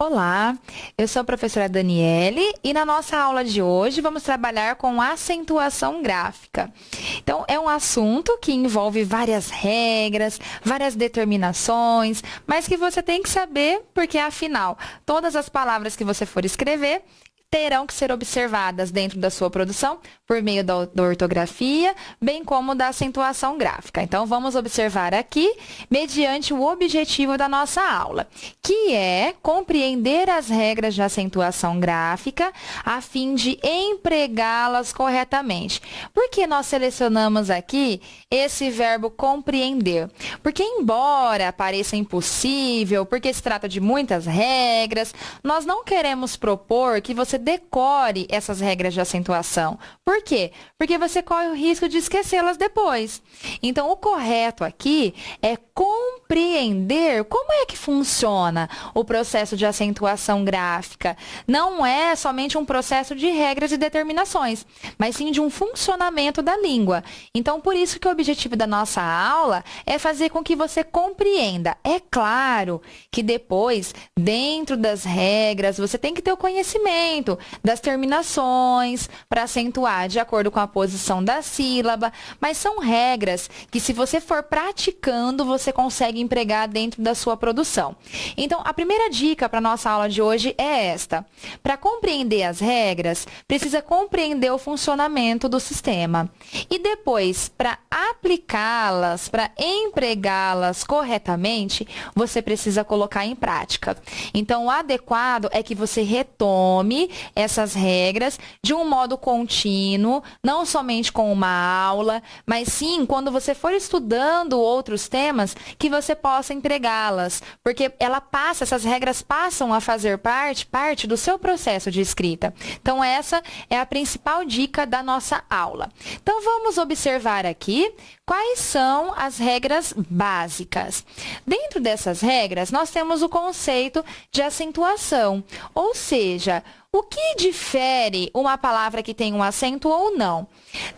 Olá, eu sou a professora Daniele e na nossa aula de hoje vamos trabalhar com acentuação gráfica. Então, é um assunto que envolve várias regras, várias determinações, mas que você tem que saber porque, afinal, todas as palavras que você for escrever terão que ser observadas dentro da sua produção por meio da ortografia, bem como da acentuação gráfica. Então, vamos observar aqui, mediante o objetivo da nossa aula, que é compreender as regras de acentuação gráfica a fim de empregá-las corretamente. Por que nós selecionamos aqui esse verbo compreender? Porque, embora pareça impossível, porque se trata de muitas regras, nós não queremos propor que você decore essas regras de acentuação. Por quê? Porque você corre o risco de esquecê-las depois. Então, o correto aqui é compreender como é que funciona o processo de acentuação gráfica. Não é somente um processo de regras e determinações, mas sim de um funcionamento da língua. Então, por isso que o objetivo da nossa aula é fazer com que você compreenda. É claro que depois, dentro das regras, você tem que ter o conhecimento das terminações para acentuar de acordo com a posição da sílaba, mas são regras que, se você for praticando, você consegue empregar dentro da sua produção. Então, a primeira dica para a nossa aula de hoje é esta. Para compreender as regras, precisa compreender o funcionamento do sistema. E depois, para aplicá-las, para empregá-las corretamente, você precisa colocar em prática. Então, o adequado é que você retome essas regras de um modo contínuo, não somente com uma aula, mas sim quando você for estudando outros temas, que você possa empregá-las, porque essas regras passam a fazer parte do seu processo de escrita. Então, essa é a principal dica da nossa aula. Então, vamos observar aqui quais são as regras básicas. Dentro dessas regras, nós temos o conceito de acentuação, ou seja, o que difere uma palavra que tem um acento ou não?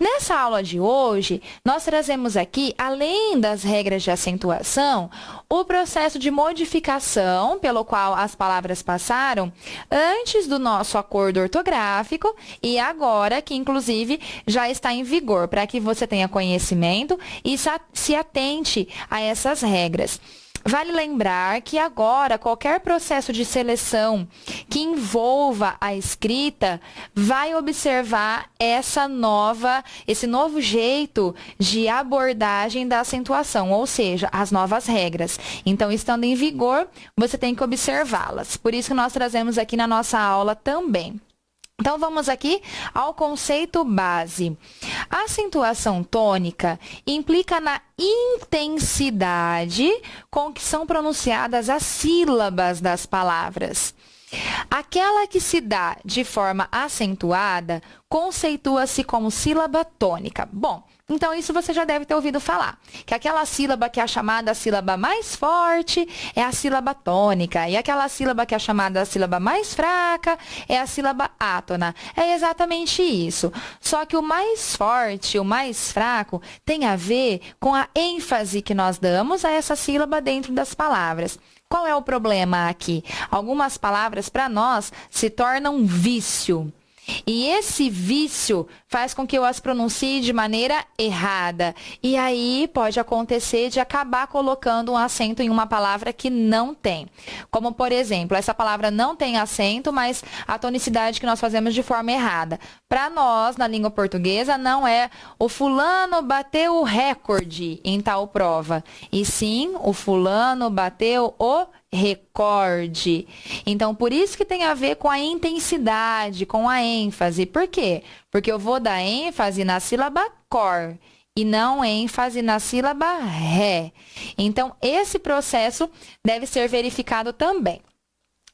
Nessa aula de hoje, nós trazemos aqui, além das regras de acentuação, o processo de modificação pelo qual as palavras passaram antes do nosso acordo ortográfico e agora que, inclusive, já está em vigor, para que você tenha conhecimento e se atente a essas regras. Vale lembrar que agora qualquer processo de seleção que envolva a escrita vai observar esse novo jeito de abordagem da acentuação, ou seja, as novas regras. Então, estando em vigor, você tem que observá-las. Por isso que nós trazemos aqui na nossa aula também. Então, vamos aqui ao conceito base. A acentuação tônica implica na intensidade com que são pronunciadas as sílabas das palavras. Aquela que se dá de forma acentuada conceitua-se como sílaba tônica. Bom, então isso você já deve ter ouvido falar, que aquela sílaba que é a chamada sílaba mais forte é a sílaba tônica, e aquela sílaba que é a chamada sílaba mais fraca é a sílaba átona. É exatamente isso. Só que o mais forte, o mais fraco, tem a ver com a ênfase que nós damos a essa sílaba dentro das palavras. Qual é o problema aqui? Algumas palavras, para nós, se tornam vício. E esse vício faz com que eu as pronuncie de maneira errada. E aí pode acontecer de acabar colocando um acento em uma palavra que não tem. Como, por exemplo, essa palavra não tem acento, mas a tonicidade que nós fazemos de forma errada. Para nós, na língua portuguesa, não é o fulano bateu o recorde em tal prova. E sim, o fulano bateu o recorde. Então, por isso que tem a ver com a intensidade, com a ênfase. Por quê? Porque eu vou dar ênfase na sílaba cor e não ênfase na sílaba ré. Então, esse processo deve ser verificado também.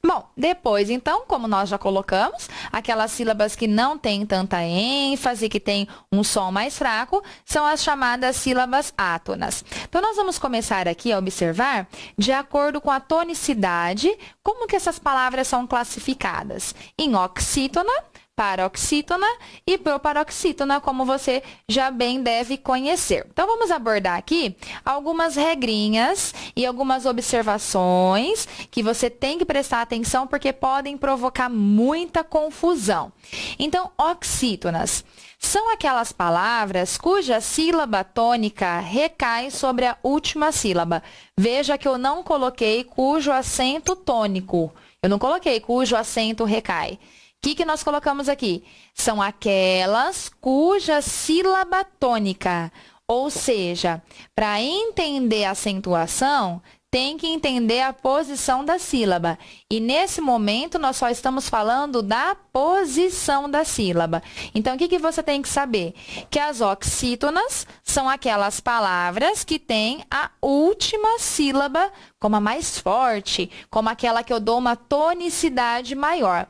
Bom, depois, então, como nós já colocamos, aquelas sílabas que não têm tanta ênfase, que têm um som mais fraco, são as chamadas sílabas átonas. Então, nós vamos começar aqui a observar, de acordo com a tonicidade, como que essas palavras são classificadas. Em oxítona, paroxítona e proparoxítona, como você já bem deve conhecer. Então, vamos abordar aqui algumas regrinhas e algumas observações que você tem que prestar atenção porque podem provocar muita confusão. Então, oxítonas são aquelas palavras cuja sílaba tônica recai sobre a última sílaba. Veja que eu não coloquei cujo acento tônico. Eu não coloquei cujo acento recai. O que nós colocamos aqui? São aquelas cuja sílaba tônica, ou seja, para entender a acentuação, tem que entender a posição da sílaba. E nesse momento, nós só estamos falando da posição da sílaba. Então, o que você tem que saber? Que as oxítonas são aquelas palavras que têm a última sílaba como a mais forte, como aquela que eu dou uma tonicidade maior.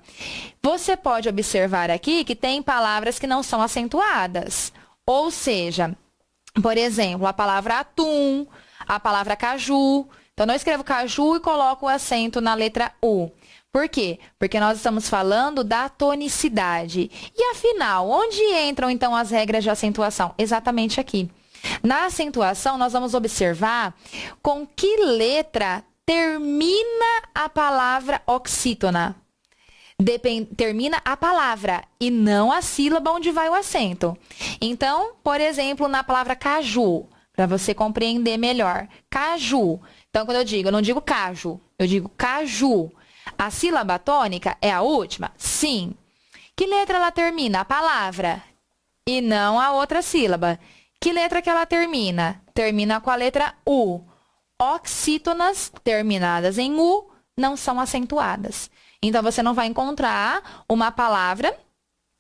Você pode observar aqui que tem palavras que não são acentuadas. Ou seja, por exemplo, a palavra atum, a palavra caju. Então, eu escrevo caju e coloco o acento na letra U. Por quê? Porque nós estamos falando da tonicidade. E, afinal, onde entram, então, as regras de acentuação? Exatamente aqui. Na acentuação, nós vamos observar com que letra termina a palavra oxítona. Termina a palavra e não a sílaba onde vai o acento. Então, por exemplo, na palavra caju, para você compreender melhor. Caju. Então, quando eu não digo caju, eu digo caju. A sílaba tônica é a última? Sim. Que letra ela termina? A palavra. E não a outra sílaba. Que letra que ela termina? Termina com a letra U. Oxítonas terminadas em U não são acentuadas. Então, você não vai encontrar uma palavra,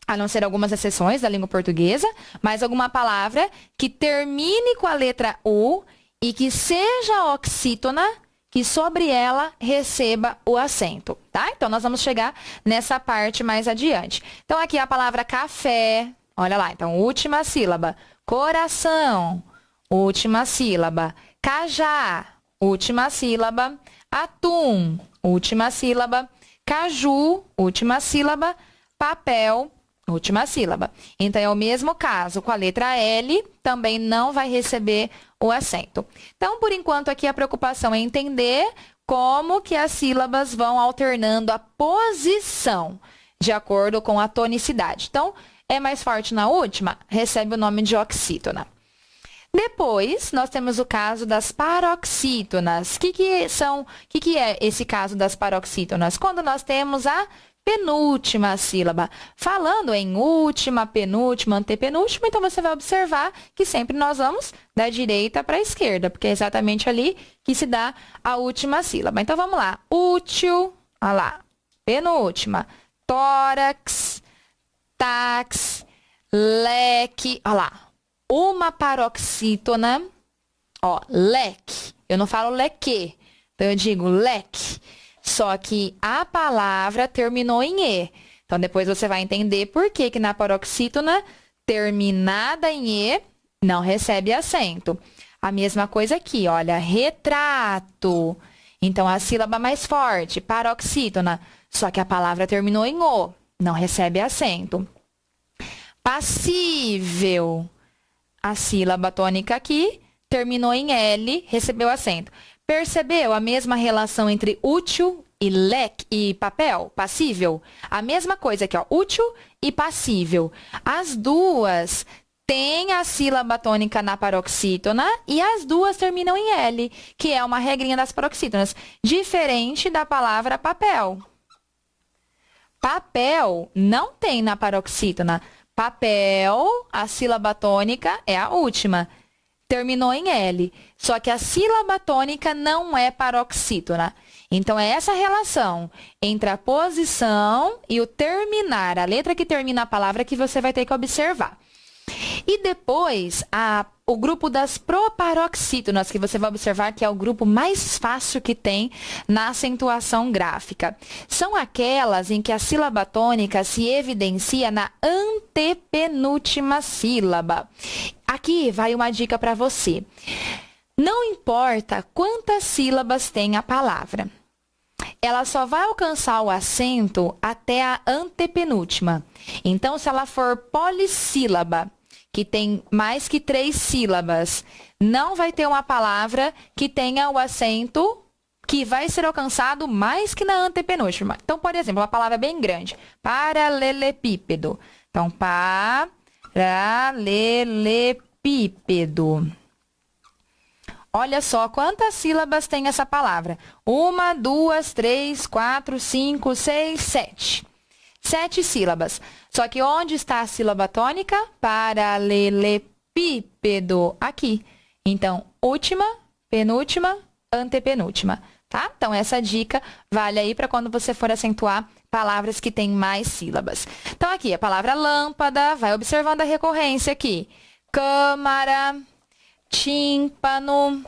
a não ser algumas exceções da língua portuguesa, mas alguma palavra que termine com a letra U e que seja oxítona, que sobre ela receba o acento, tá? Então, nós vamos chegar nessa parte mais adiante. Então, aqui a palavra café, olha lá, então, última sílaba. Coração, última sílaba. Cajá, última sílaba. Atum, última sílaba. Caju, última sílaba. Papel, última sílaba. Então, é o mesmo caso com a letra L, também não vai receber o acento. Então, por enquanto, aqui a preocupação é entender como que as sílabas vão alternando a posição de acordo com a tonicidade. Então, é mais forte na última, recebe o nome de oxítona. Depois, nós temos o caso das paroxítonas. O que é esse caso das paroxítonas? Quando nós temos a penúltima sílaba. Falando em última, penúltima, antepenúltima, então você vai observar que sempre nós vamos da direita para a esquerda, porque é exatamente ali que se dá a última sílaba. Então, vamos lá. Útil, olha lá, penúltima. Tórax, tax, leque, olha lá. Uma paroxítona, ó, leque. Eu não falo leque, então eu digo leque. Só que a palavra terminou em E. Então, depois você vai entender por que na paroxítona, terminada em E, não recebe acento. A mesma coisa aqui, olha, retrato. Então, a sílaba mais forte, paroxítona. Só que a palavra terminou em O, não recebe acento. Passível. A sílaba tônica aqui terminou em L, recebeu acento. Percebeu a mesma relação entre útil e leque e papel, passível? A mesma coisa aqui, ó, útil e passível. As duas têm a sílaba tônica na paroxítona e as duas terminam em L, que é uma regrinha das paroxítonas, diferente da palavra papel. Papel não tem na paroxítona. Papel, a sílaba tônica é a última. Terminou em L. Só que a sílaba tônica não é paroxítona. Então, é essa relação entre a posição e o terminar, a letra que termina a palavra, que você vai ter que observar. E depois, o grupo das proparoxítonas, que você vai observar que é o grupo mais fácil que tem na acentuação gráfica. São aquelas em que a sílaba tônica se evidencia na antepenúltima sílaba. Aqui vai uma dica para você. Não importa quantas sílabas tem a palavra. ela só vai alcançar o acento até a antepenúltima. Então, se ela for polissílaba, que tem mais que 3 sílabas, não vai ter uma palavra que tenha o acento que vai ser alcançado mais que na antepenúltima. Então, por exemplo, uma palavra bem grande, paralelepípedo. Então, paralelepípedo. Olha só quantas sílabas tem essa palavra. 1, 2, 3, 4, 5, 6, 7. 7 sílabas. Só que onde está a sílaba tônica? Paralelepípedo. Aqui. Então, última, penúltima, antepenúltima. Tá? Então, essa dica vale aí para quando você for acentuar palavras que têm mais sílabas. Então, aqui, a palavra lâmpada, vai observando a recorrência aqui. Câmara, tímpano,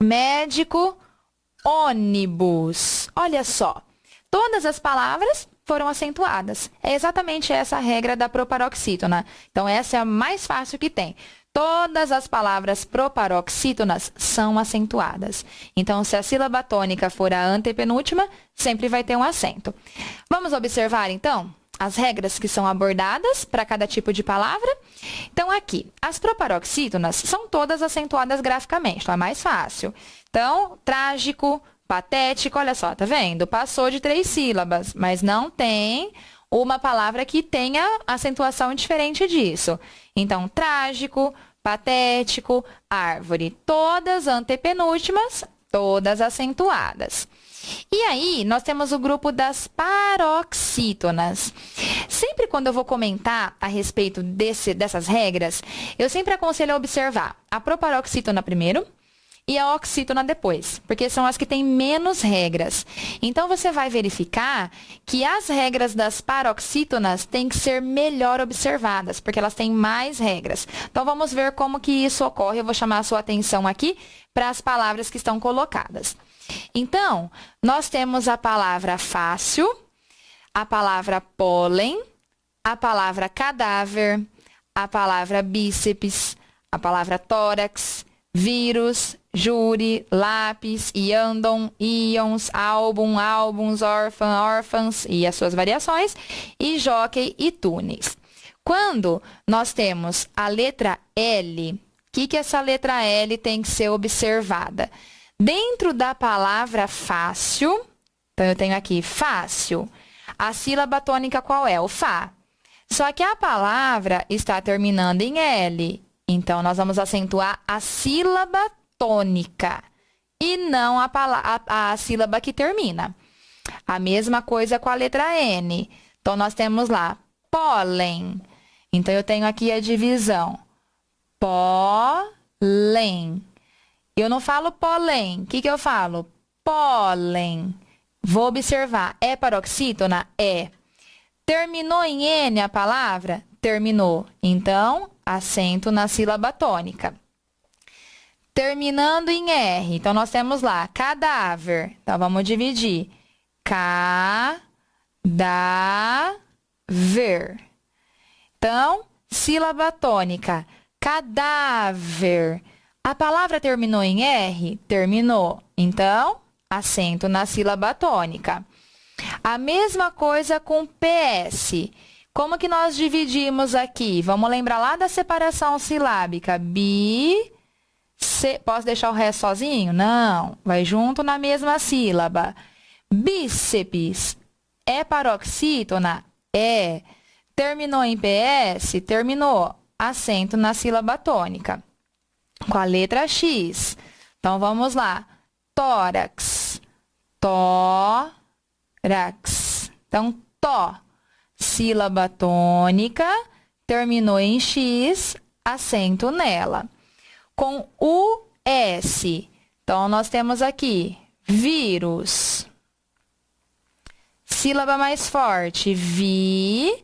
médico, ônibus. Olha só, todas as palavras foram acentuadas. É exatamente essa a regra da proparoxítona. Então, essa é a mais fácil que tem. Todas as palavras proparoxítonas são acentuadas. Então, se a sílaba tônica for a antepenúltima, sempre vai ter um acento. Vamos observar, então, as regras que são abordadas para cada tipo de palavra. Então, aqui, as proparoxítonas são todas acentuadas graficamente, então é mais fácil. Então, trágico, patético, olha só, tá vendo? Passou de 3 sílabas, mas não tem uma palavra que tenha acentuação diferente disso. Então, trágico, patético, árvore, todas antepenúltimas, todas acentuadas. E aí, nós temos o grupo das paroxítonas. Sempre quando eu vou comentar a respeito dessas regras, eu sempre aconselho a observar a proparoxítona primeiro e a oxítona depois, porque são as que têm menos regras. Então, você vai verificar que as regras das paroxítonas têm que ser melhor observadas, porque elas têm mais regras. Então, vamos ver como que isso ocorre. Eu vou chamar a sua atenção aqui para as palavras que estão colocadas. Então, nós temos a palavra fácil, a palavra pólen, a palavra cadáver, a palavra bíceps, a palavra tórax, vírus, júri, lápis, íandon, íons, álbum, álbuns, órfã, órfãs e as suas variações, e jockey e túneis. Quando nós temos a letra L, o que essa letra L tem que ser observada? Dentro da palavra fácil, então eu tenho aqui fácil, a sílaba tônica qual é? O Fá. Só que a palavra está terminando em L, então nós vamos acentuar a sílaba tônica e não a sílaba que termina. A mesma coisa com a letra N. Então, nós temos lá pólen. Então, eu tenho aqui a divisão. Pólen. Eu não falo pólen. O que eu falo? Pólen. Vou observar. É paroxítona? É. Terminou em N a palavra? Terminou. Então, acento na sílaba tônica. Terminando em R. Então, nós temos lá cadáver. Então, vamos dividir. Cadáver. Então, sílaba tônica. Cadáver. A palavra terminou em R? Terminou. Então, acento na sílaba tônica. A mesma coisa com PS. Como que nós dividimos aqui? Vamos lembrar lá da separação silábica. Posso deixar o resto sozinho? Não. Vai junto na mesma sílaba. Bíceps. É paroxítona? É. Terminou em PS? Terminou. Acento na sílaba tônica. Com a letra X. Então, vamos lá. Tórax. Tórax. Então, tó. Sílaba tônica. Terminou em X. Acento nela. Com US. Então, nós temos aqui vírus. Sílaba mais forte. Vi.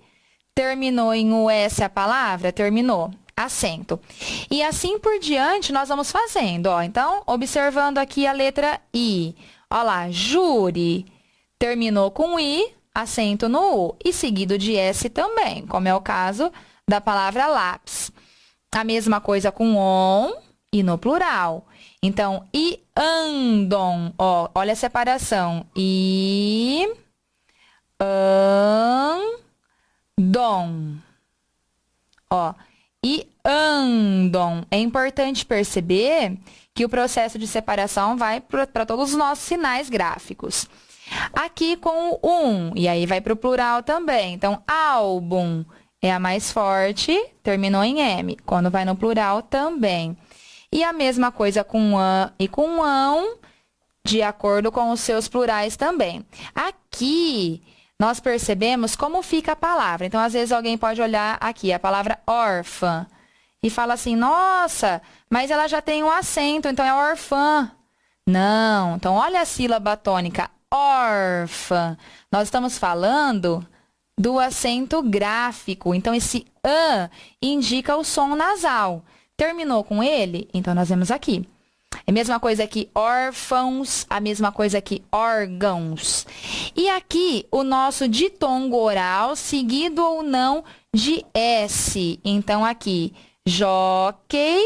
Terminou em US a palavra? Terminou. Acento. E assim por diante, nós vamos fazendo. Ó. Então, observando aqui a letra I. Ó lá, júri. Terminou com I, acento no U. E seguido de S também, como é o caso da palavra lápis. A mesma coisa com on e no plural. Então, i andon, ó, olha a separação. I andon. Ó, e andam. É importante perceber que o processo de separação vai para todos os nossos sinais gráficos. Aqui com o e aí vai para o plural também. Então, álbum é a mais forte, terminou em M. Quando vai no plural, também. E a mesma coisa com an e com ão, de acordo com os seus plurais também. Aqui, nós percebemos como fica a palavra. Então, às vezes, alguém pode olhar aqui a palavra órfã e fala assim, nossa, mas ela já tem um acento, então é órfã. Não, então olha a sílaba tônica, órfã. Nós estamos falando do acento gráfico, então esse an indica o som nasal. Terminou com ele? Então, nós vemos aqui. É a mesma coisa que órfãos, a mesma coisa que órgãos. E aqui, o nosso ditongo oral, seguido ou não de S. Então, aqui, jockey,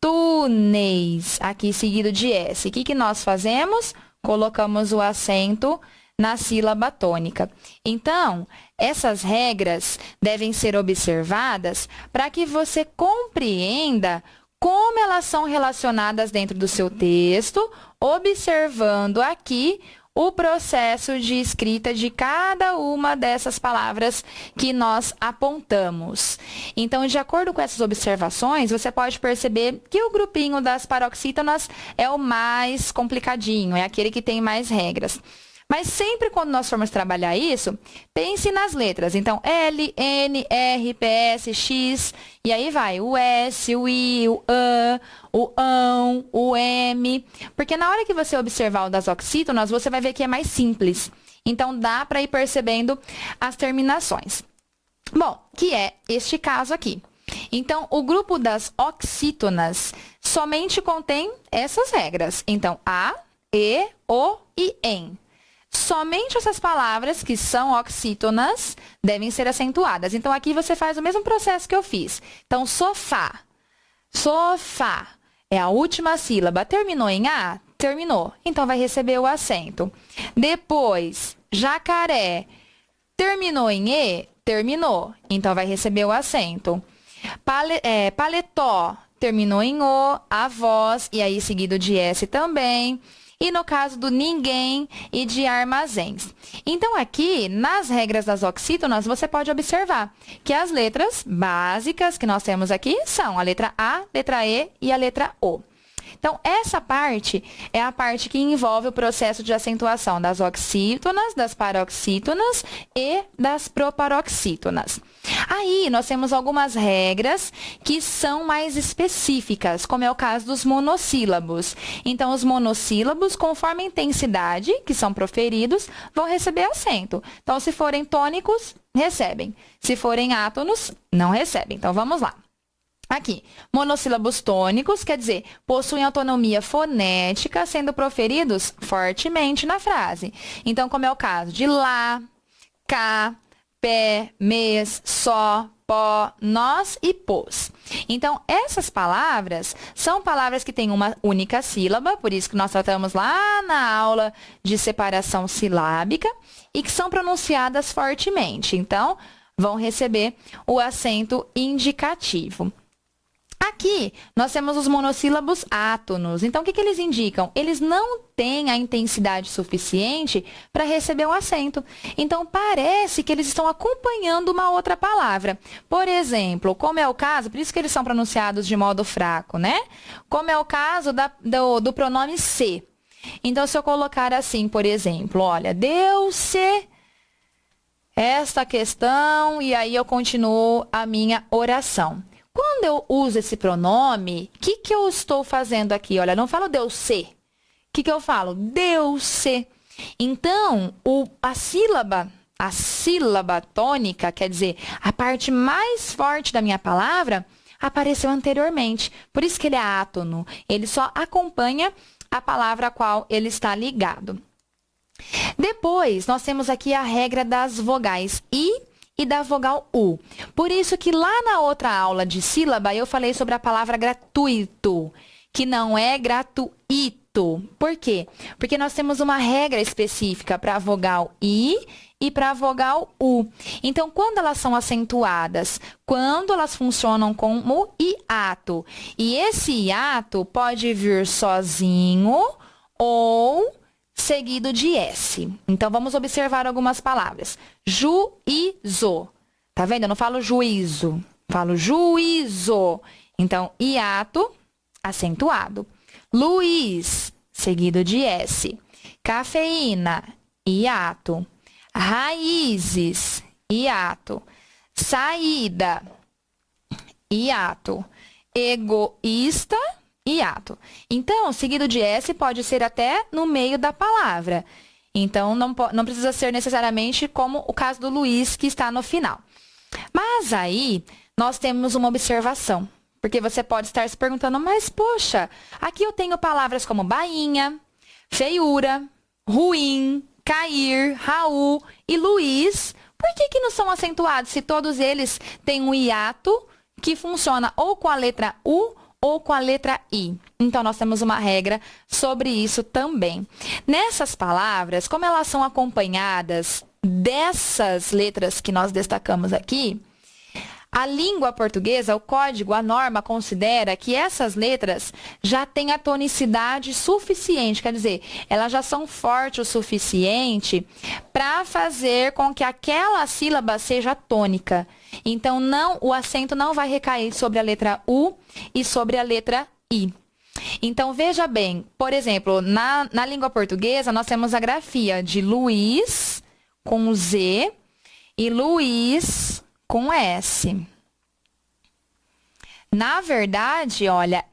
túneis. Aqui, seguido de S. O que nós fazemos? Colocamos o acento na sílaba tônica. Então, essas regras devem ser observadas para que você compreenda como elas são relacionadas dentro do seu texto, observando aqui o processo de escrita de cada uma dessas palavras que nós apontamos. Então, de acordo com essas observações, você pode perceber que o grupinho das paroxítonas é o mais complicadinho, é aquele que tem mais regras. Mas sempre quando nós formos trabalhar isso, pense nas letras. Então, L, N, R, P, S, X, e aí vai o S, o I, o A, o ão, o M. Porque na hora que você observar o das oxítonas, você vai ver que é mais simples. Então, dá para ir percebendo as terminações. Bom, que é este caso aqui. Então, o grupo das oxítonas somente contém essas regras. Então, A, E, O e EM. Somente essas palavras que são oxítonas devem ser acentuadas. Então, aqui você faz o mesmo processo que eu fiz. Então, sofá. Sofá é a última sílaba. Terminou em A? Terminou. Então, vai receber o acento. Depois, jacaré. Terminou em E? Terminou. Então, vai receber o acento. Paletó. Terminou em O, a voz, e aí seguido de S também. E no caso do ninguém e de armazéns. Então, aqui, nas regras das oxítonas, você pode observar que as letras básicas que nós temos aqui são a letra A, letra E e a letra O. Então, essa parte é a parte que envolve o processo de acentuação das oxítonas, das paroxítonas e das proparoxítonas. Aí, nós temos algumas regras que são mais específicas, como é o caso dos monossílabos. Então, os monossílabos, conforme a intensidade que são proferidos, vão receber acento. Então, se forem tônicos, recebem. Se forem átonos, não recebem. Então, vamos lá. Aqui, monossílabos tônicos, quer dizer, possuem autonomia fonética, sendo proferidos fortemente na frase. Então, como é o caso de lá, cá, pé, mês, só, pó, nós e pôs. Então, essas palavras são palavras que têm uma única sílaba, por isso que nós tratamos lá na aula de separação silábica, e que são pronunciadas fortemente. Então, vão receber o acento indicativo. Aqui, nós temos os monossílabos átonos. Então, o que eles indicam? Eles não têm a intensidade suficiente para receber um acento. Então, parece que eles estão acompanhando uma outra palavra. Por exemplo, como é o caso, por isso que eles são pronunciados de modo fraco, né? Como é o caso do pronome se. Então, se eu colocar assim, por exemplo, olha, deu-se esta questão e aí eu continuo a minha oração. Quando eu uso esse pronome, o que eu estou fazendo aqui? Olha, não falo deu-se. O que eu falo? Deu-se. Então, a sílaba tônica, quer dizer, a parte mais forte da minha palavra, apareceu anteriormente. Por isso que ele é átono. Ele só acompanha a palavra a qual ele está ligado. Depois, nós temos aqui a regra das vogais I e da vogal U. Por isso que lá na outra aula de sílaba, eu falei sobre a palavra gratuito, que não é gratuito. Por quê? Porque nós temos uma regra específica para a vogal I e para a vogal U. Então, quando elas são acentuadas, quando elas funcionam como hiato, e esse hiato pode vir sozinho ou seguido de S. Então, vamos observar algumas palavras. Juízo. Tá vendo? Eu não falo juízo, falo juízo. Então, hiato, acentuado. Luiz, seguido de S. Cafeína, hiato. Raízes, hiato. Saída, hiato. Egoísta, hiato. Então, seguido de S pode ser até no meio da palavra. Então, não precisa ser necessariamente como o caso do Luiz, que está no final. Mas aí, nós temos uma observação. Porque você pode estar se perguntando, mas poxa, aqui eu tenho palavras como bainha, feiura, ruim, cair, Raul e Luiz. Por que não são acentuados se todos eles têm um hiato que funciona ou com a letra U ou com a letra I? Então, nós temos uma regra sobre isso também. Nessas palavras, como elas são acompanhadas dessas letras que nós destacamos aqui, a língua portuguesa, o código, a norma considera que essas letras já têm a tonicidade suficiente, quer dizer, elas já são fortes o suficiente para fazer com que aquela sílaba seja tônica. Então, o acento não vai recair sobre a letra U e sobre a letra I. Então, veja bem, por exemplo, na língua portuguesa, nós temos a grafia de Luiz com Z e Luiz com S. Na verdade, olha,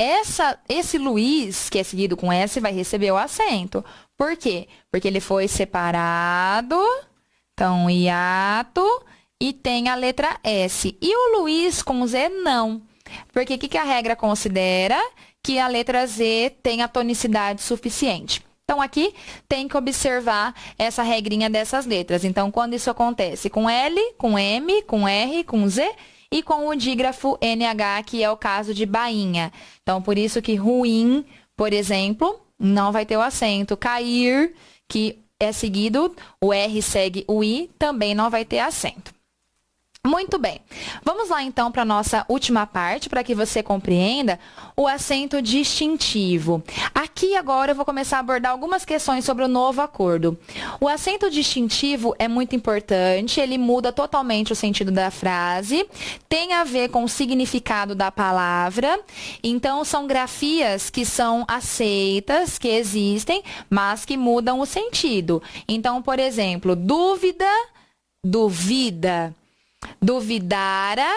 esse Luiz, que é seguido com S, vai receber o acento. Por quê? Porque ele foi separado, então, hiato, e tem a letra S. E o Luiz com Z, não. Porque o que a regra considera? Que a letra Z tem a tonicidade suficiente. Então, aqui tem que observar essa regrinha dessas letras. Então, quando isso acontece com L, com M, com R, com Z e com o dígrafo NH, que é o caso de bainha. Então, por isso que ruim, por exemplo, não vai ter o acento. Cair, que é seguido, o R segue o I, também não vai ter acento. Muito bem. Vamos lá, então, para a nossa última parte, para que você compreenda o acento distintivo. Aqui, agora, eu vou começar a abordar algumas questões sobre o novo acordo. O acento distintivo é muito importante, ele muda totalmente o sentido da frase, tem a ver com o significado da palavra, então, são grafias que são aceitas, que existem, mas que mudam o sentido. Então, por exemplo, dúvida, duvida. Duvidara,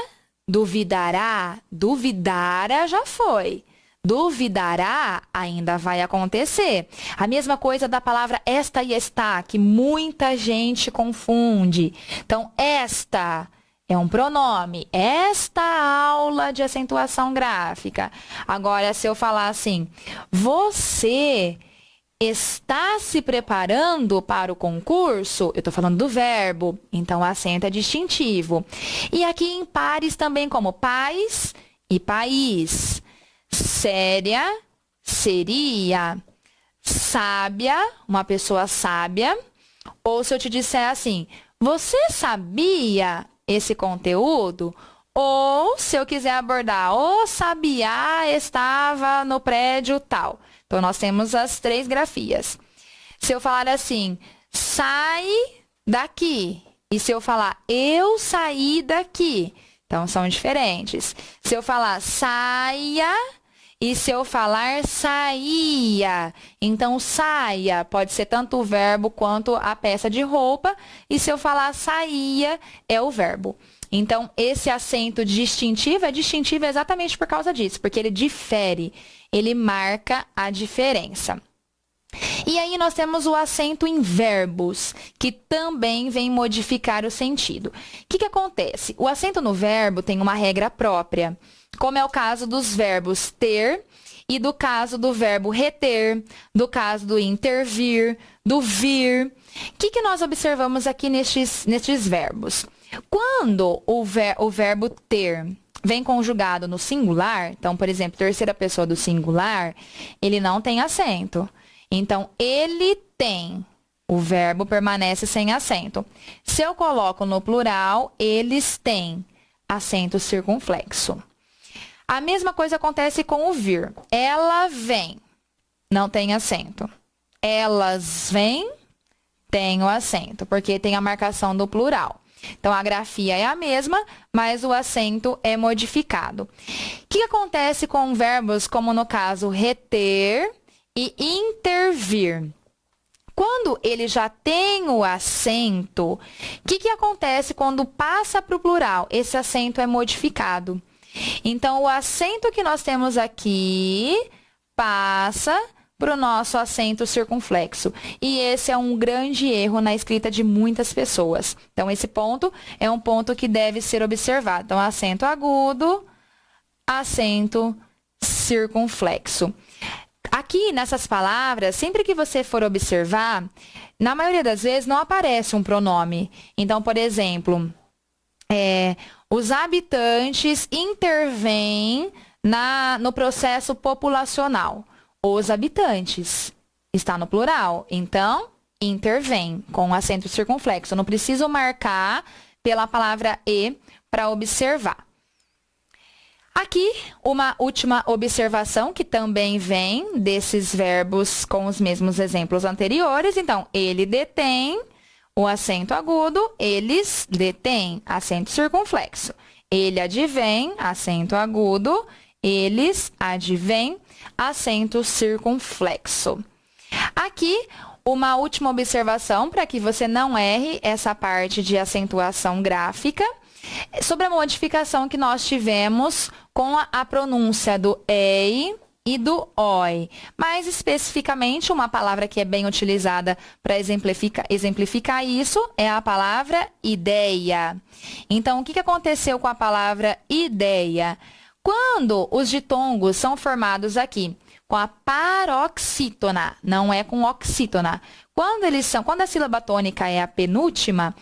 duvidará, duvidara já foi. Duvidará ainda vai acontecer. A mesma coisa da palavra esta e está, que muita gente confunde. Então, esta é um pronome. Esta aula de acentuação gráfica. Agora, se eu falar assim, você está se preparando para o concurso? Eu estou falando do verbo, então o acento é distintivo. E aqui em pares também, como pais e país. Séria, seria. Sábia, uma pessoa sábia. Ou se eu te disser assim, você sabia esse conteúdo? Ou se eu quiser abordar, o sabiá estava no prédio tal. Então, nós temos as três grafias. Se eu falar assim, sai daqui. E se eu falar, eu saí daqui. Então, são diferentes. Se eu falar, saia. E se eu falar, saía. Então, saia pode ser tanto o verbo quanto a peça de roupa. E se eu falar, saía, é o verbo. Então, esse acento distintivo é distintivo exatamente por causa disso, porque ele difere, ele marca a diferença. E aí nós temos o acento em verbos, que também vem modificar o sentido. O que acontece? O acento no verbo tem uma regra própria, como é o caso dos verbos ter e do caso do verbo reter, do caso do intervir, do vir. O que nós observamos aqui nestes verbos? Quando o verbo ter vem conjugado no singular, então, por exemplo, terceira pessoa do singular, ele não tem acento. Então, ele tem, o verbo permanece sem acento. Se eu coloco no plural, eles têm acento circunflexo. A mesma coisa acontece com o vir. Ela vem, não tem acento. Elas vêm, tem o acento, porque tem a marcação do plural. Então, a grafia é a mesma, mas o acento é modificado. O que acontece com verbos como, no caso, reter e intervir? Quando ele já tem o acento, o que acontece quando passa para o plural? Esse acento é modificado. Então, o acento que nós temos aqui passa para o nosso acento circunflexo. E esse é um grande erro na escrita de muitas pessoas. Então, esse ponto é um ponto que deve ser observado. Então, acento agudo, acento circunflexo. Aqui, nessas palavras, sempre que você for observar, na maioria das vezes não aparece um pronome. Então, por exemplo, os habitantes intervêm no processo populacional. Os habitantes. Está no plural. Então, intervém com acento circunflexo. Eu não preciso marcar pela palavra e para observar. Aqui, uma última observação que também vem desses verbos com os mesmos exemplos anteriores. Então, ele detém o acento agudo, eles detêm acento circunflexo. Ele advém, acento agudo, eles advêm, acento circunflexo. Aqui, uma última observação para que você não erre essa parte de acentuação gráfica, sobre a modificação que nós tivemos com a pronúncia do EI e do OI. Mais especificamente, uma palavra que é bem utilizada para exemplificar isso é a palavra ideia. Então, o que aconteceu com a palavra ideia? Quando os ditongos são formados aqui com a paroxítona, não é com oxítona. Quando a sílaba tônica é a penúltima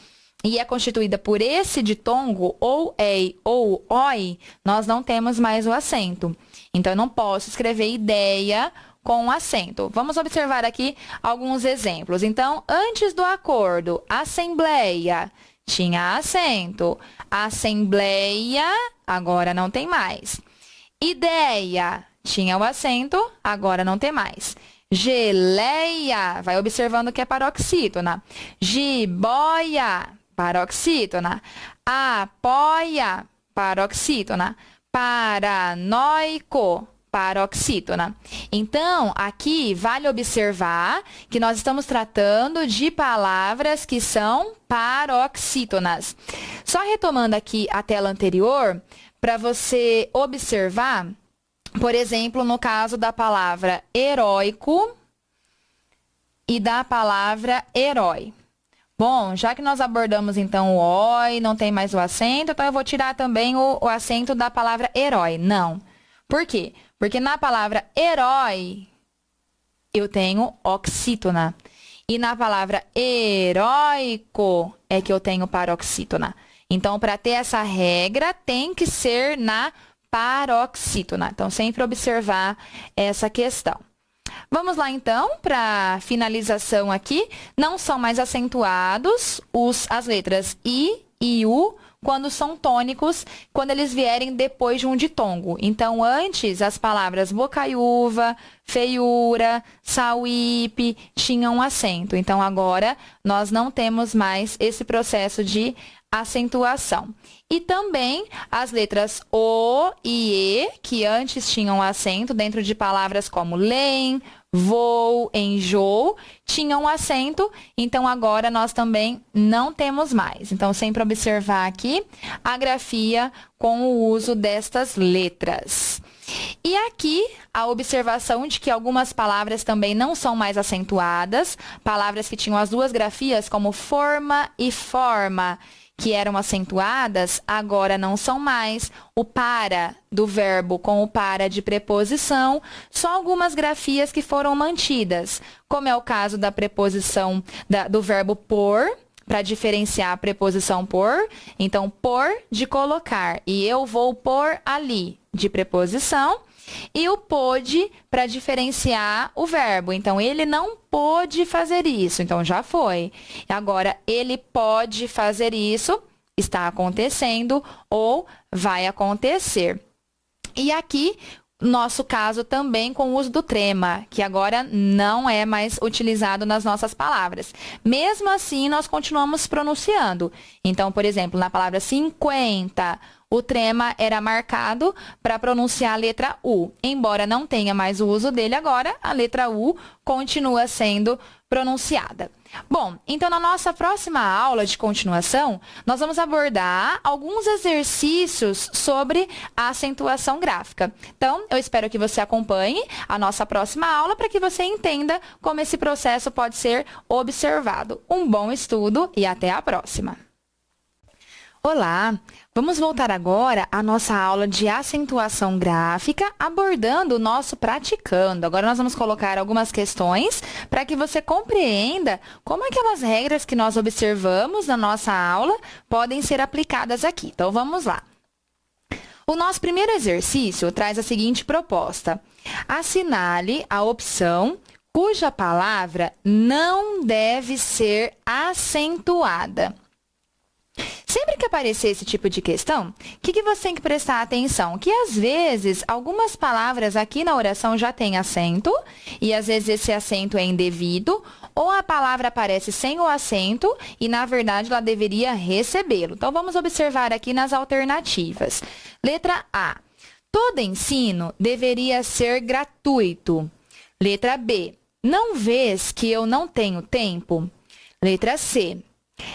e é constituída por esse ditongo, ou ei ou oi, nós não temos mais o acento. Então, eu não posso escrever ideia com acento. Vamos observar aqui alguns exemplos. Então, antes do acordo, assembleia tinha acento. Assembleia, agora não tem mais. Ideia, tinha o acento, agora não tem mais. Geleia, vai observando que é paroxítona. Jiboia, paroxítona. Apoia, paroxítona. Paranoico, paroxítona. Então, aqui vale observar que nós estamos tratando de palavras que são paroxítonas. Só retomando aqui a tela anterior, para você observar, por exemplo, no caso da palavra heróico e da palavra herói. Bom, já que nós abordamos, então, o oi, não tem mais o acento, então eu vou tirar também o acento da palavra herói. Não. Por quê? Porque na palavra herói, eu tenho oxítona. E na palavra heróico, é que eu tenho paroxítona. Então, para ter essa regra, tem que ser na paroxítona. Então, sempre observar essa questão. Vamos lá, então, para finalização aqui. Não são mais acentuados as letras I e U quando são tônicos, quando eles vierem depois de um ditongo. Então, antes, as palavras bocaiúva, feiura, sauípe tinham acento. Então, agora, nós não temos mais esse processo de acentuação. E também as letras O e E, que antes tinham acento dentro de palavras como leem, vou, enjoo, tinham acento, então agora nós também não temos mais. Então, sempre observar aqui a grafia com o uso destas letras. E aqui, a observação de que algumas palavras também não são mais acentuadas, palavras que tinham as duas grafias, como forma e forma, que eram acentuadas, agora não são mais. O para do verbo com o para de preposição, só algumas grafias que foram mantidas, como é o caso da preposição do verbo por, para diferenciar a preposição por. Então, por de colocar. E eu vou pôr ali de preposição. E o pôde para diferenciar o verbo. Então, ele não pôde fazer isso. Então, já foi. Agora, ele pode fazer isso. Está acontecendo ou vai acontecer. E aqui, nosso caso também com o uso do trema, que agora não é mais utilizado nas nossas palavras. Mesmo assim, nós continuamos pronunciando. Então, por exemplo, na palavra 50, o trema era marcado para pronunciar a letra U. Embora não tenha mais o uso dele agora, a letra U continua sendo pronunciada. Bom, então na nossa próxima aula de continuação, nós vamos abordar alguns exercícios sobre a acentuação gráfica. Então, eu espero que você acompanhe a nossa próxima aula para que você entenda como esse processo pode ser observado. Um bom estudo e até a próxima! Olá! Vamos voltar agora à nossa aula de acentuação gráfica, abordando o nosso praticando. Agora nós vamos colocar algumas questões para que você compreenda como aquelas regras que nós observamos na nossa aula podem ser aplicadas aqui. Então, vamos lá. O nosso primeiro exercício traz a seguinte proposta. Assinale a opção cuja palavra não deve ser acentuada. Sempre que aparecer esse tipo de questão, o que você tem que prestar atenção? Que às vezes, algumas palavras aqui na oração já têm acento, e às vezes esse acento é indevido, ou a palavra aparece sem o acento, e na verdade ela deveria recebê-lo. Então, vamos observar aqui nas alternativas. Letra A. Todo ensino deveria ser gratuito. Letra B. Não vês que eu não tenho tempo? Letra C.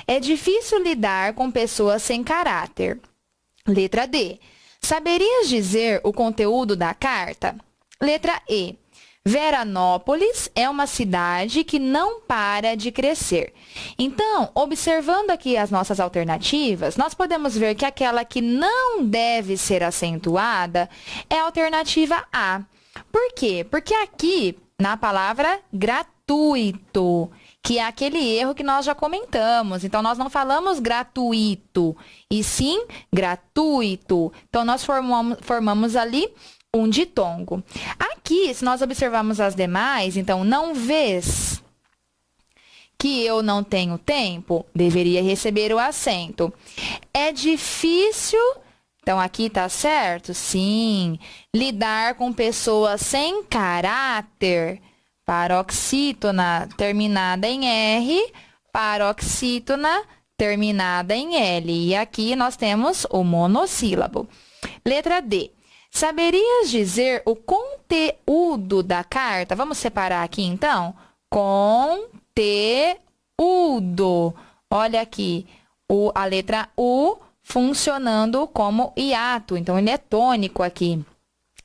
É difícil lidar com pessoas sem caráter. Letra D. Saberias dizer o conteúdo da carta? Letra E. Veranópolis é uma cidade que não para de crescer. Então, observando aqui as nossas alternativas, nós podemos ver que aquela que não deve ser acentuada é a alternativa A. Por quê? Porque aqui, na palavra gratuito, que é aquele erro que nós já comentamos. Então, nós não falamos gratuito, e sim gratuito. Então, nós formamos ali um ditongo. Aqui, se nós observarmos as demais, então, não vês que eu não tenho tempo, deveria receber o acento. É difícil, então aqui tá certo? Sim. Lidar com pessoas sem caráter, paroxítona terminada em R, paroxítona terminada em L. E aqui nós temos o monossílabo. Letra D. Saberias dizer o conteúdo da carta? Vamos separar aqui, então. Conteúdo. Olha aqui, a letra U funcionando como hiato. Então, ele é tônico aqui.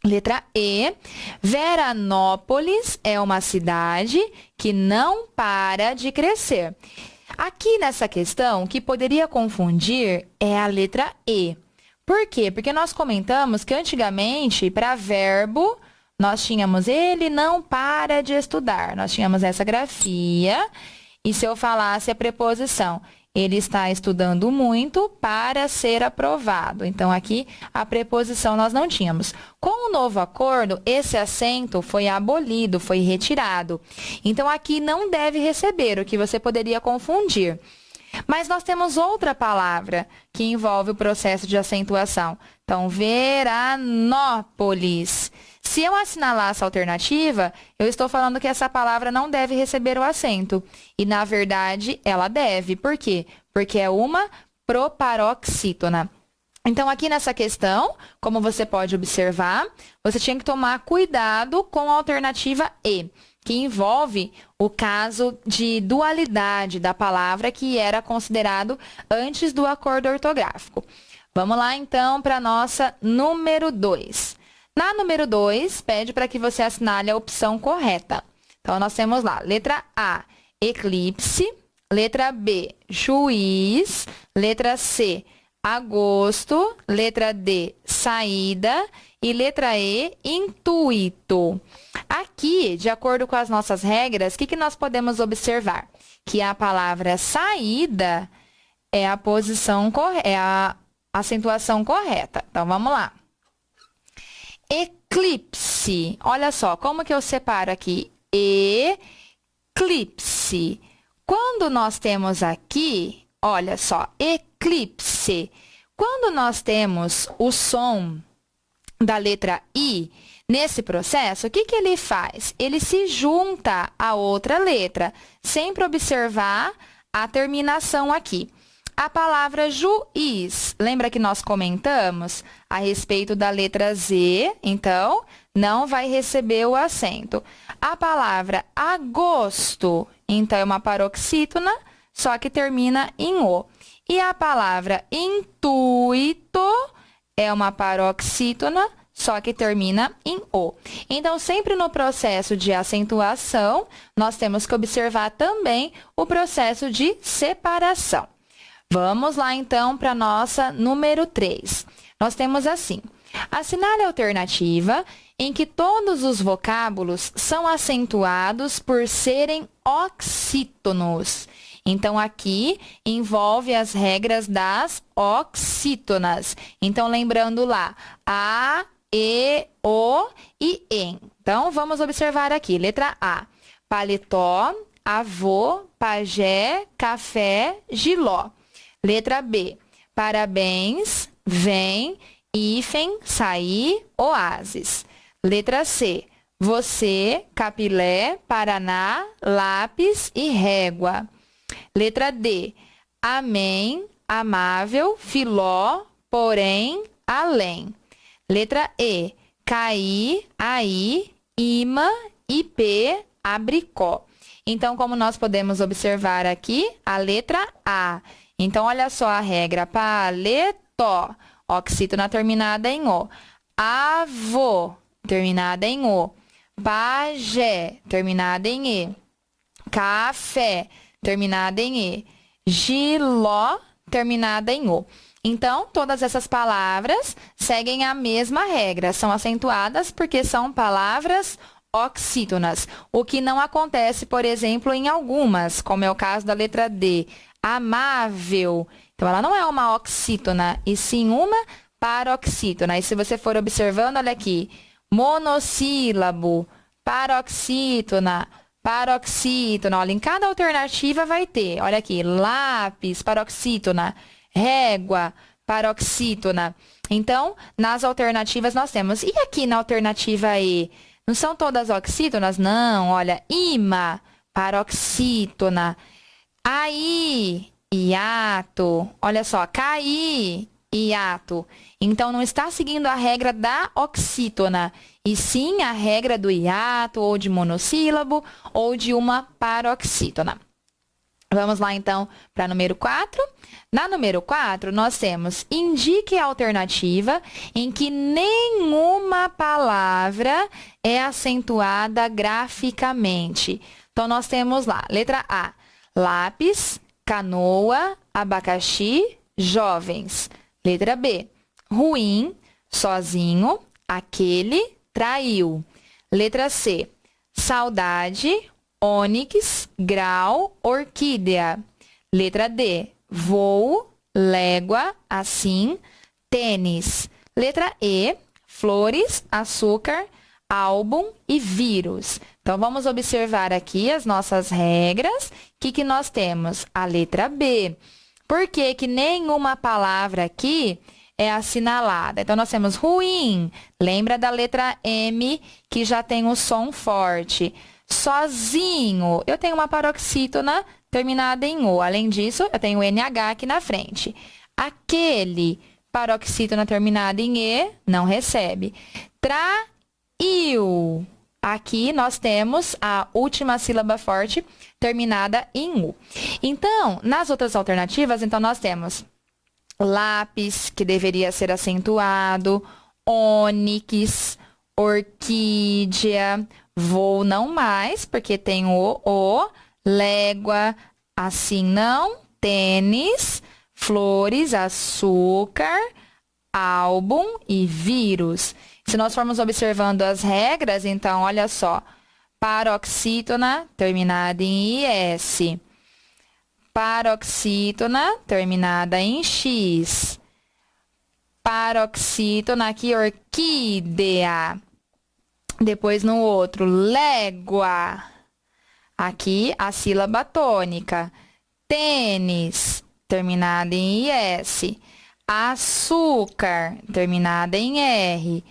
Letra E. Veranópolis é uma cidade que não para de crescer. Aqui nessa questão, o que poderia confundir é a letra E. Por quê? Porque nós comentamos que antigamente, para verbo, nós tínhamos ele não para de estudar. Nós tínhamos essa grafia. E se eu falasse a preposição, ele está estudando muito para ser aprovado. Então, aqui, a preposição nós não tínhamos. Com o novo acordo, esse acento foi abolido, foi retirado. Então, aqui não deve receber, o que você poderia confundir. Mas nós temos outra palavra que envolve o processo de acentuação. Então, Veranópolis. Se eu assinalar essa alternativa, eu estou falando que essa palavra não deve receber o acento. E, na verdade, ela deve. Por quê? Porque é uma proparoxítona. Então, aqui nessa questão, como você pode observar, você tinha que tomar cuidado com a alternativa E, que envolve o caso de dualidade da palavra que era considerado antes do acordo ortográfico. Vamos lá, então, para a nossa número 2. Na número 2, pede para que você assinale a opção correta. Então, nós temos lá, letra A, eclipse, letra B, juiz, letra C, agosto. Letra D, saída. E letra E, intuito. Aqui, de acordo com as nossas regras, o que nós podemos observar? Que a palavra saída é a posição é a acentuação correta. Então, vamos lá. Eclipse. Olha só, como que eu separo aqui? Eclipse. Quando nós temos aqui, olha só, eclipse. Quando nós temos o som da letra I, nesse processo, o que ele faz? Ele se junta à outra letra, sempre observar a terminação aqui. A palavra juiz, lembra que nós comentamos a respeito da letra Z? Então, não vai receber o acento. A palavra agosto, então, é uma paroxítona, só que termina em O. E a palavra intuito é uma paroxítona, só que termina em O. Então, sempre no processo de acentuação, nós temos que observar também o processo de separação. Vamos lá, então, para a nossa número 3. Nós temos assim: assinale a alternativa em que todos os vocábulos são acentuados por serem oxítonos. Então, aqui envolve as regras das oxítonas. Então, lembrando lá, A, E, O e EM. Então, vamos observar aqui. Letra A, paletó, avô, pajé, café, giló. Letra B, parabéns, vem, hífen, sair, oásis. Letra C, você, capilé, paraná, lápis e régua. Letra D, amém, amável, filó, porém, além. Letra E, cair, aí, imã, ipê, abricó. Então, como nós podemos observar aqui, a letra A. Então, olha só a regra. Paletó, oxítona terminada em O. Avô, terminada em O. Pajé, terminada em E. Café, terminada em E. Giló, terminada em O. Então, todas essas palavras seguem a mesma regra. São acentuadas porque são palavras oxítonas. O que não acontece, por exemplo, em algumas, como é o caso da letra D. Amável. Então, ela não é uma oxítona, e sim uma paroxítona. E se você for observando, olha aqui. Monossílabo, paroxítona, paroxítona. Olha, em cada alternativa vai ter. Olha aqui, lápis, paroxítona, régua, paroxítona. Então, nas alternativas nós temos. E aqui na alternativa E? Não são todas oxítonas? Não, olha, imã, paroxítona. Aí, hiato. Olha só, cair, hiato. Então, não está seguindo a regra da oxítona, e sim a regra do hiato, ou de monossílabo, ou de uma paroxítona. Vamos lá, então, para número 4. Na número 4, nós temos: indique a alternativa em que nenhuma palavra é acentuada graficamente. Então, nós temos lá, letra A, lápis, canoa, abacaxi, jovens. Letra B, ruim, sozinho, aquele, traiu. Letra C, saudade, ônix, grau, orquídea. Letra D, voo, légua, assim, tênis. Letra E, flores, açúcar, álbum e vírus. Então, vamos observar aqui as nossas regras. O que nós temos? A letra B. Por que que nenhuma palavra aqui é assinalada? Então, nós temos ruim. Lembra da letra M, que já tem o som forte. Sozinho. Eu tenho uma paroxítona terminada em O. Além disso, eu tenho o NH aqui na frente. Aquele, paroxítona terminada em E, não recebe. Traiu. Aqui nós temos a última sílaba forte terminada em U. Então, nas outras alternativas, então nós temos lápis, que deveria ser acentuado, ônix, orquídea, voo não mais, porque tem o, légua, assim não, tênis, flores, açúcar, álbum e vírus. Se nós formos observando as regras, então, olha só. Paroxítona, terminada em IS. Paroxítona, terminada em X. Paroxítona, aqui, orquídea. Depois no outro, légua. Aqui, a sílaba tônica. Tênis, terminada em IS. Açúcar, terminada em R.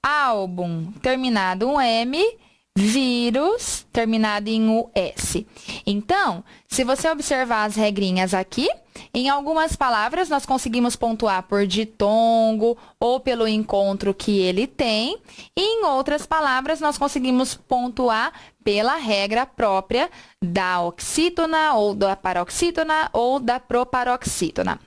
Álbum, terminado em M. Vírus, terminado em US. Então, se você observar as regrinhas aqui, em algumas palavras nós conseguimos pontuar por ditongo ou pelo encontro que ele tem, e em outras palavras nós conseguimos pontuar pela regra própria da oxítona ou da paroxítona ou da proparoxítona.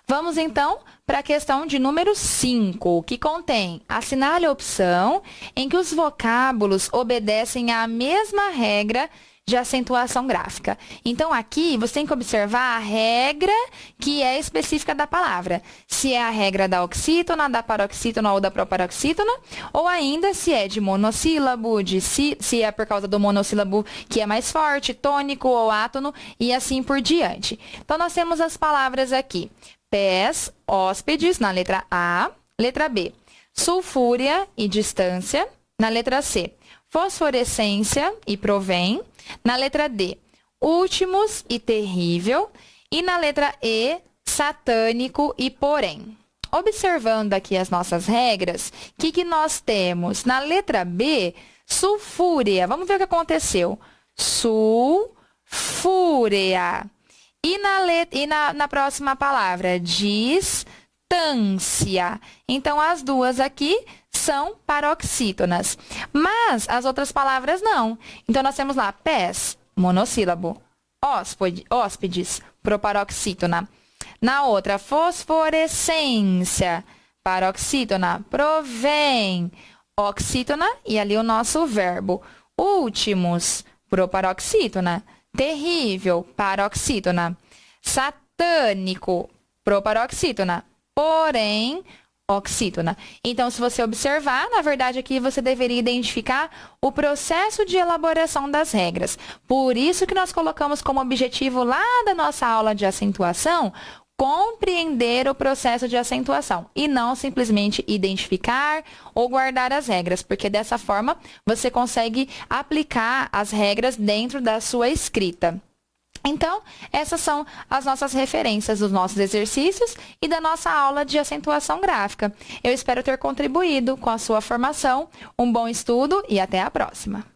Vamos, então, para a questão de número 5, que contém: assinale a opção em que os vocábulos obedecem à mesma regra de acentuação gráfica. Então, aqui, você tem que observar a regra que é específica da palavra. Se é a regra da oxítona, da paroxítona ou da proparoxítona, ou ainda se é de monossílabo, se é por causa do monossílabo que é mais forte, tônico ou átono, e assim por diante. Então, nós temos as palavras aqui. Pés, hóspedes, na letra A. Letra B, sulfúria e distância. Na letra C, fosforescência e provém. Na letra D, últimos e terrível. E na letra E, satânico e porém. Observando aqui as nossas regras, o que nós temos? Na letra B, sulfúria. Vamos ver o que aconteceu. Sulfúria. E na próxima palavra, distância. Então, as duas aqui são paroxítonas. Mas as outras palavras não. Então, nós temos lá pés, monossílabo. Hóspedes, proparoxítona. Na outra, fosforescência, paroxítona. Provém, oxítona. E ali o nosso verbo. Últimos, proparoxítona. Terrível, paroxítona. Satânico, proparoxítona. Porém, oxítona. Então, se você observar, na verdade, aqui você deveria identificar o processo de elaboração das regras. Por isso que nós colocamos como objetivo lá da nossa aula de acentuação, compreender o processo de acentuação e não simplesmente identificar ou guardar as regras, porque dessa forma você consegue aplicar as regras dentro da sua escrita. Então, essas são as nossas referências dos nossos exercícios e da nossa aula de acentuação gráfica. Eu espero ter contribuído com a sua formação. Um bom estudo e até a próxima!